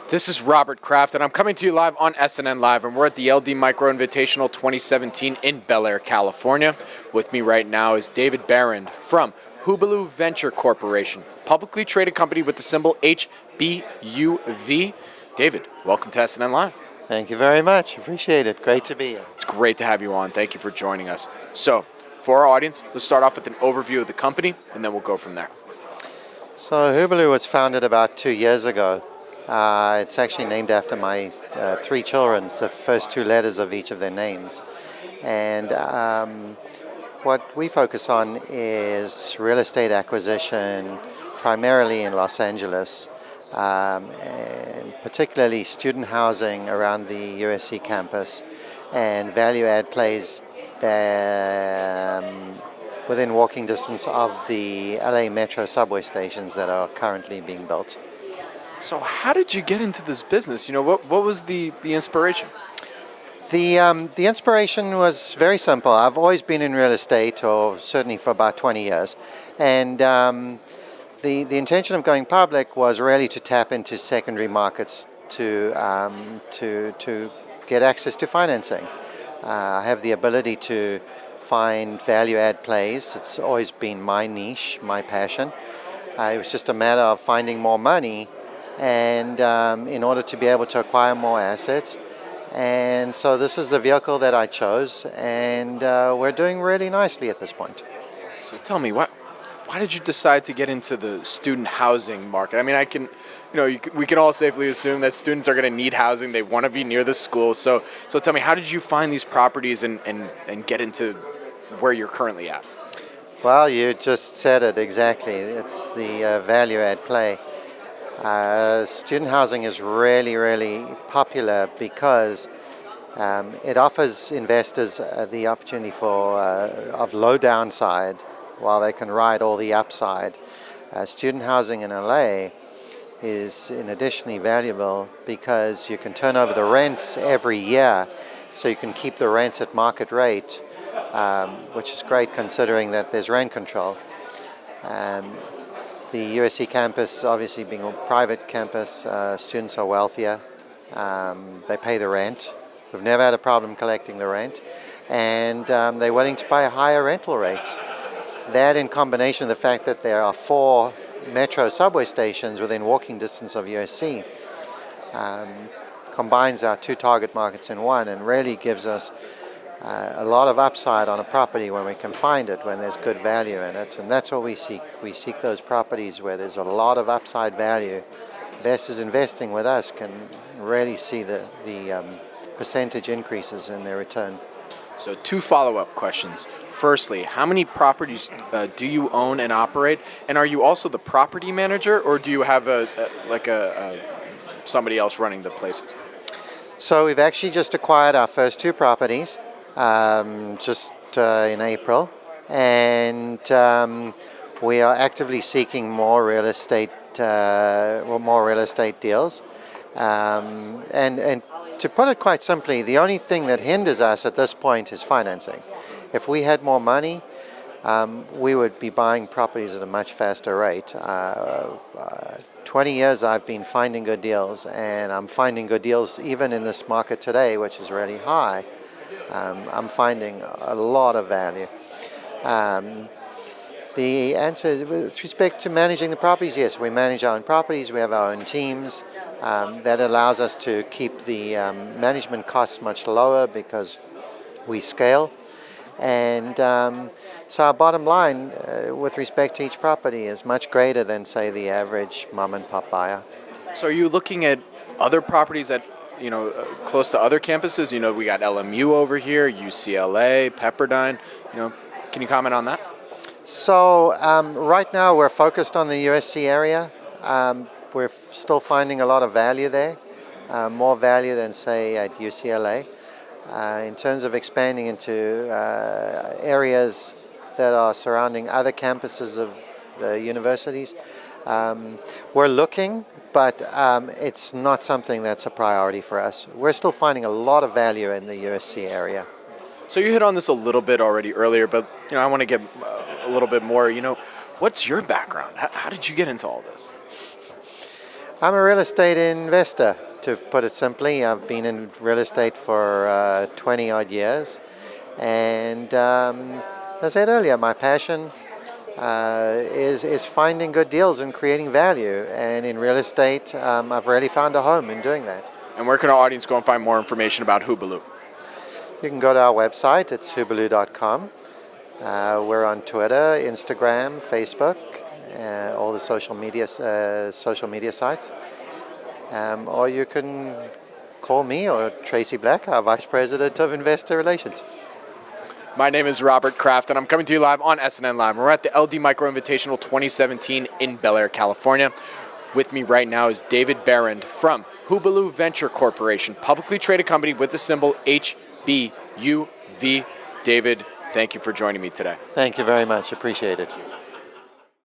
This is Robert Kraft, and I'm coming to you live on SNNLive, and we're at the LD Micro Invitational 2017 in Bel Air, California. With me right now is David Behrend from Hubilu Venture Corporation, publicly traded company with the symbol HBUV. David, welcome to SNNLive. Thank you very much. Appreciate it. Great to be here. It's great to have you on. Thank you for joining us. So, for our audience, let's start off with an overview of the company, and then we'll go from there. So Hubilu was founded about 2 years ago. It's actually named after my three children, the first two letters of each of their names. And what we focus on is real estate acquisition, primarily in Los Angeles, and particularly student housing around the USC campus, and value-add plays within walking distance of the LA Metro subway stations that are currently being built. So how did you get into this business? What was the inspiration? The inspiration was very simple. I've always been in real estate, or certainly for about 20 years. And the intention of going public was really to tap into secondary markets to get access to financing. I have the ability to find value-add plays. It's always been my niche, my passion. It was just a matter of finding more money and in order to be able to acquire more assets. And so this is the vehicle that I chose, and we're doing really nicely at this point. So tell me, why did you decide to get into the student housing market? I mean, we can all safely assume that students are going to need housing. They want to be near the school. So tell me, how did you find these properties and get into where you're currently at? Well, you just said it exactly. It's the value-add play. Student housing is really, really popular because it offers investors the opportunity of low downside while they can ride all the upside. Student housing in LA is additionally valuable because you can turn over the rents every year, so you can keep the rents at market rate, which is great considering that there's rent control. The USC campus, obviously being a private campus, students are wealthier. They pay the rent. We've never had a problem collecting the rent. And they're willing to pay higher rental rates. That, in combination with the fact that there are 4 metro subway stations within walking distance of USC, combines our 2 target markets in one and really gives us a lot of upside on a property when we can find it, when there's good value in it. And that's what we seek. We seek those properties where there's a lot of upside value. Investors investing with us can really see the percentage increases in their return. So 2 follow-up questions. Firstly, how many properties do you own and operate? And are you also the property manager, or do you have somebody else running the places? So we've actually just acquired our first 2 properties in April, and we are actively seeking more real estate deals. And to put it quite simply, the only thing that hinders us at this point is financing. If we had more money, we would be buying properties at a much faster rate. 20 years I've been finding good deals, and I'm finding good deals even in this market today, which is really high. I'm finding a lot of value. The answer with respect to managing the properties, yes, we manage our own properties. We have our own teams. That allows us to keep the management costs much lower because we scale. And so our bottom line with respect to each property is much greater than, say, the average mom and pop buyer. So are you looking at other properties that close to other campuses? We got LMU over here, UCLA, Pepperdine. Can you comment on that? So right now we're focused on the USC area. We're still finding a lot of value there, more value than, say, at UCLA. In terms of expanding into areas that are surrounding other campuses of universities, we're looking, but it's not something that's a priority for us. We're still finding a lot of value in the USC area. So you hit on this a little bit already earlier, but I want to get a little bit more. What's your background? How did you get into all this? I'm a real estate investor, to put it simply. I've been in real estate for 20 odd years. And as I said earlier, my passion is finding good deals and creating value. And in real estate, I've really found a home in doing that. And where can our audience go and find more information about Hubilu? You can go to our website. It's hubilu.com. We're on Twitter, Instagram, Facebook, all the social media sites. Or you can call me or Tracy Black, our Vice President of Investor Relations. My name is Robert Kraft, and I'm coming to you live on SNNLive. We're at the LD Micro Invitational 2017 in Bel Air, California. With me right now is David Behrend from Hubilu Venture Corporation, publicly traded company with the symbol HBUV. David, thank you for joining me today. Thank you very much. Appreciate it.